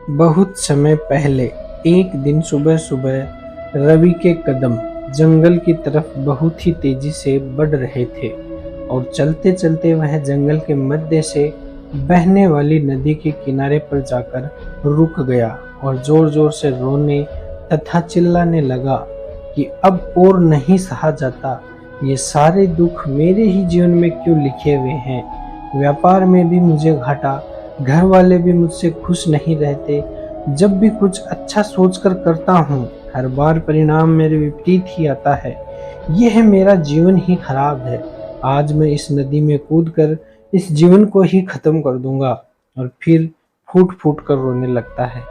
बहुत समय पहले एक दिन सुबह सुबह रवि के कदम जंगल की तरफ बहुत ही तेजी से बढ़ रहे थे और चलते चलते वह जंगल के मध्य से बहने वाली नदी के किनारे पर जाकर रुक गया और जोर जोर से रोने तथा चिल्लाने लगा कि अब और नहीं सहा जाता। ये सारे दुख मेरे ही जीवन में क्यों लिखे हुए हैं। व्यापार में भी मुझे घाटा, घर वाले भी मुझसे खुश नहीं रहते। जब भी कुछ अच्छा सोचकर करता हूँ, हर बार परिणाम मेरे विपरीत ही आता है। यह मेरा जीवन ही खराब है। आज मैं इस नदी में कूदकर इस जीवन को ही खत्म कर दूंगा। और फिर फूट फूट कर रोने लगता है।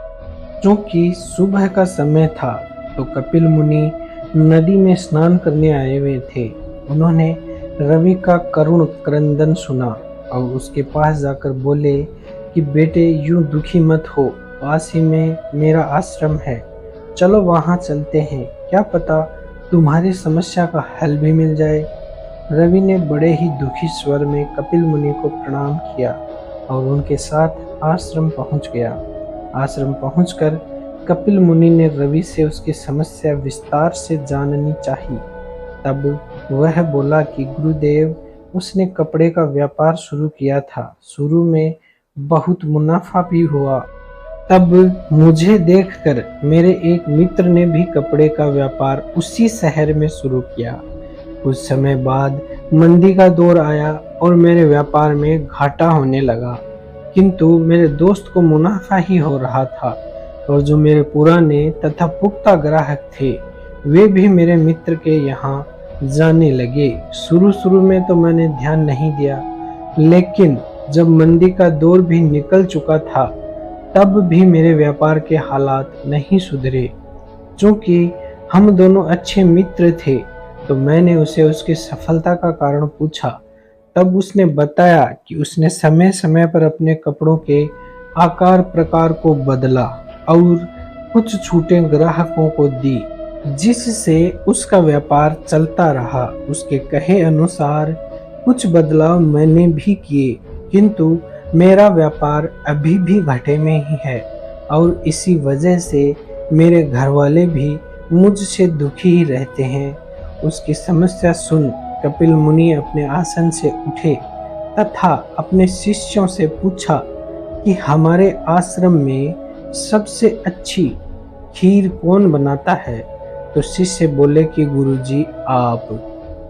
क्योंकि सुबह का समय था तो कपिल मुनि नदी में स्नान करने आए हुए थे। उन्होंने रवि का करुण क्रंदन सुना और उसके पास जाकर बोले कि बेटे यूं दुखी मत हो, पास ही में मेरा आश्रम है, चलो वहां चलते हैं, क्या पता तुम्हारी समस्या का हल भी मिल जाए। रवि ने बड़े ही दुखी स्वर में कपिल मुनि को प्रणाम किया और उनके साथ आश्रम पहुंच गया। आश्रम पहुंचकर कपिल मुनि ने रवि से उसकी समस्या विस्तार से जाननी चाहिए। तब वह बोला कि गुरुदेव, उसने कपड़े का व्यापार शुरू किया था। शुरू में बहुत मुनाफा भी हुआ। तब मुझे देखकर मेरे एक मित्र ने भी कपड़े का व्यापार उसी शहर में शुरू किया। कुछ समय बाद मंदी का दौर आया और मेरे व्यापार में घाटा होने लगा, किंतु मेरे दोस्त को मुनाफा ही हो रहा था और जो मेरे पुराने तथा पुख्ता ग्राहक थे वे भी मेरे मित्र के यहाँ जाने लगे। शुरू में तो मैंने ध्यान नहीं दिया, लेकिन जब मंदी का दौर भी निकल चुका था तब भी मेरे व्यापार के हालात नहीं सुधरे। क्योंकि हम दोनों अच्छे मित्र थे तो मैंने उसे उसकी सफलता का कारण पूछा। तब उसने बताया कि उसने समय समय पर अपने कपड़ों के आकार प्रकार को बदला और कुछ छूटें ग्राहकों को दी, जिससे उसका व्यापार चलता रहा। उसके कहे अनुसार कुछ बदलाव मैंने भी किए, किंतु मेरा व्यापार अभी भी घाटे में ही है और इसी वजह से मेरे घर वाले भी मुझसे दुखी ही रहते हैं। उसकी समस्या सुन कपिल मुनि अपने आसन से उठे तथा अपने शिष्यों से पूछा कि हमारे आश्रम में सबसे अच्छी खीर कौन बनाता है। तो शिष्य बोले कि गुरुजी आप।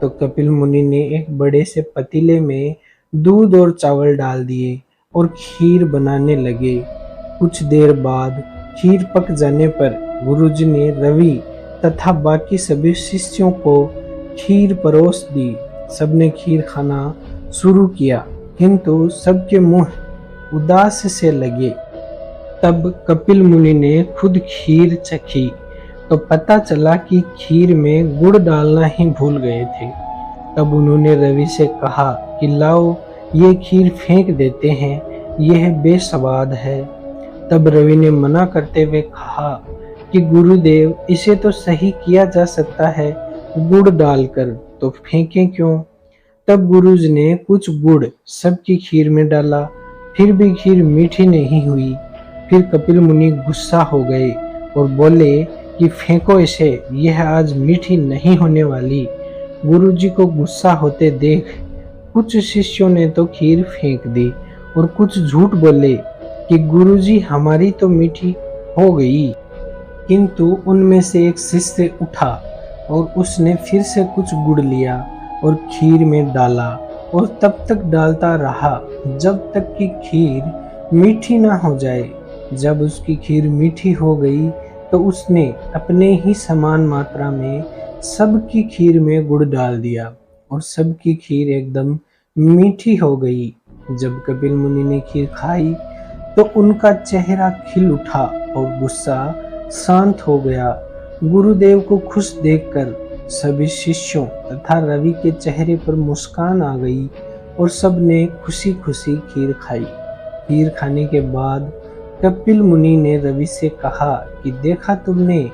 तो कपिल मुनि ने एक बड़े से पतीले में दूध और चावल डाल दिए और खीर बनाने लगे। कुछ देर बाद खीर पक जाने पर गुरुजी ने रवि तथा बाकी सभी शिष्यों को खीर परोस दी। सबने खीर खाना शुरू किया, किंतु सबके मुंह उदास से लगे। तब कपिल मुनि ने खुद खीर चखी तो पता चला कि खीर में गुड़ डालना ही भूल गए थे। तब उन्होंने रवि से कहा कि लाओ ये खीर फेंक देते हैं, यह बेस्वाद है। तब रवि ने मना करते हुए कहा कि गुरुदेव, इसे तो सही किया जा सकता है गुड़ डालकर, तो फेंकें क्यों। तब गुरुजी ने कुछ गुड़ सबकी खीर में डाला, फिर भी खीर मीठी नहीं हुई। फिर कपिल मुनि गुस्सा हो गए और बोले कि फेंको इसे, यह आज मीठी नहीं होने वाली। गुरुजी को गुस्सा होते देख कुछ शिष्यों ने तो खीर फेंक दी और कुछ झूठ बोले कि गुरुजी हमारी तो मीठी हो गई। किंतु उनमें से एक शिष्य उठा और उसने फिर से कुछ गुड़ लिया और खीर में डाला और तब तक डालता रहा जब तक कि खीर मीठी ना हो जाए। जब उसकी खीर मीठी हो गई तो उसने अपने ही समान मात्रा में सबकी खीर में गुड़ डाल दिया और सबकी खीर एकदम मीठी हो गई। जब कपिल मुनि ने खीर खाई तो उनका चेहरा खिल उठा और गुस्सा शांत हो गया। गुरुदेव को खुश देखकर सभी शिष्यों तथा रवि के चेहरे पर मुस्कान आ गई और सबने खुशी खुशी खीर खाई। खीर खाने के बाद कपिल मुनि ने रवि से कहा कि देखा तुमने,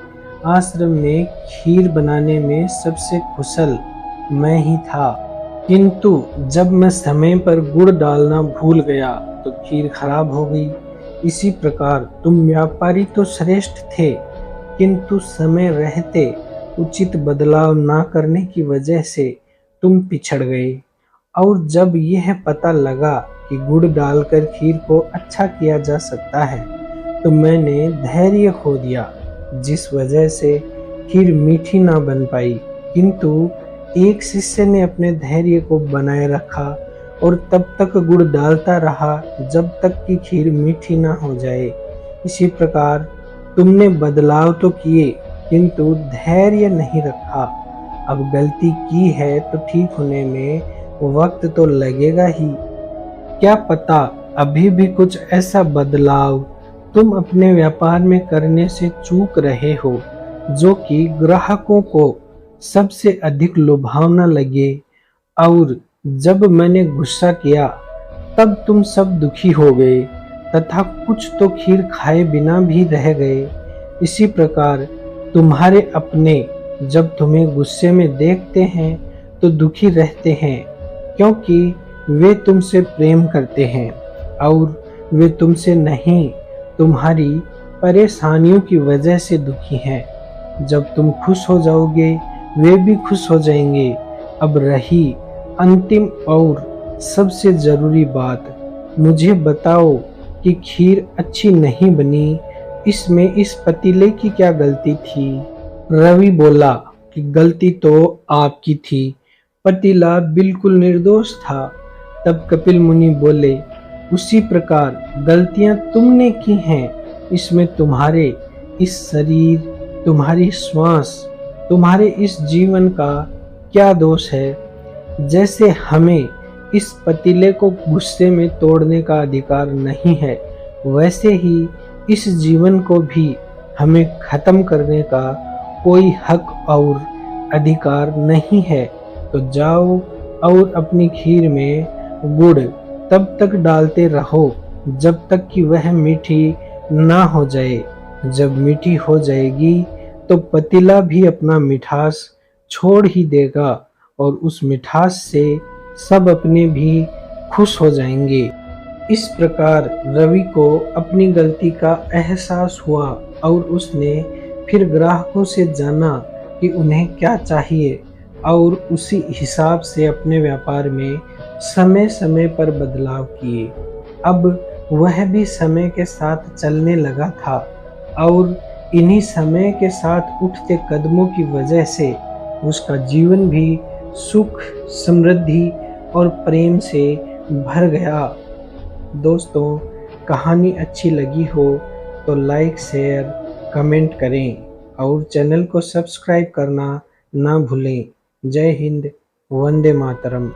आश्रम में खीर बनाने में सबसे कुशल मैं ही था, किंतु जब मैं समय पर गुड़ डालना भूल गया तो खीर खराब हो गई। इसी प्रकार तुम व्यापारी तो श्रेष्ठ थे, किंतु समय रहते उचित बदलाव ना करने की वजह से तुम पिछड़ गए। और जब यह पता लगा कि गुड़ डालकर खीर को अच्छा किया जा सकता है, तो मैंने धैर्य खो दिया, जिस वजह से खीर मीठी ना बन पाई। किंतु एक शिष्य ने अपने धैर्य को बनाए रखा और तब तक गुड़ डालता रहा जब तक कि खीर मीठी ना हो जाए। इसी प्रकार तुमने बदलाव तो किए, किंतु धैर्य नहीं रखा। अब गलती की है तो ठीक होने में वक्त तो लगेगा ही। क्या पता अभी भी कुछ ऐसा बदलाव तुम अपने व्यापार में करने से चूक रहे हो, जो कि ग्राहकों को सबसे अधिक लुभावना लगे। और जब मैंने गुस्सा किया, तब तुम सब दुखी हो गए तथा कुछ तो खीर खाए बिना भी रह गए। इसी प्रकार तुम्हारे अपने जब तुम्हें गुस्से में देखते हैं तो दुखी रहते हैं, क्योंकि वे तुमसे प्रेम करते हैं और वे तुमसे नहीं, तुम्हारी परेशानियों की वजह से दुखी हैं। जब तुम खुश हो जाओगे, वे भी खुश हो जाएंगे। अब रही अंतिम और सबसे जरूरी बात, मुझे बताओ कि खीर अच्छी नहीं बनी, इसमें इस पतीले की क्या गलती थी? रवि बोला कि गलती तो आपकी थी, पतीला बिल्कुल निर्दोष था। तब कपिल मुनि बोले, उसी प्रकार गलतियां तुमने की हैं, इसमें तुम्हारे इस शरीर, तुम्हारी श्वास, तुम्हारे इस जीवन का क्या दोष है? जैसे हमें इस पतीले को गुस्से में तोड़ने का अधिकार नहीं है, वैसे ही इस जीवन को भी हमें खत्म करने का कोई हक और अधिकार नहीं है। तो जाओ और अपनी खीर में गुड़ तब तक डालते रहो जब तक कि वह मीठी ना हो जाए। जब मीठी हो जाएगी तो पतीला भी अपना मिठास छोड़ ही देगा और उस मिठास से सब अपने भी खुश हो जाएंगे। इस प्रकार रवि को अपनी गलती का एहसास हुआ और उसने फिर ग्राहकों से जाना कि उन्हें क्या चाहिए और उसी हिसाब से अपने व्यापार में समय समय पर बदलाव किए। अब वह भी समय के साथ चलने लगा था और इन्हीं समय के साथ उठते कदमों की वजह से उसका जीवन भी सुख, समृद्धि और प्रेम से भर गया। दोस्तों, कहानी अच्छी लगी हो तो लाइक, शेयर, कमेंट करें और चैनल को सब्सक्राइब करना ना भूलें। जय हिंद, वंदे मातरम।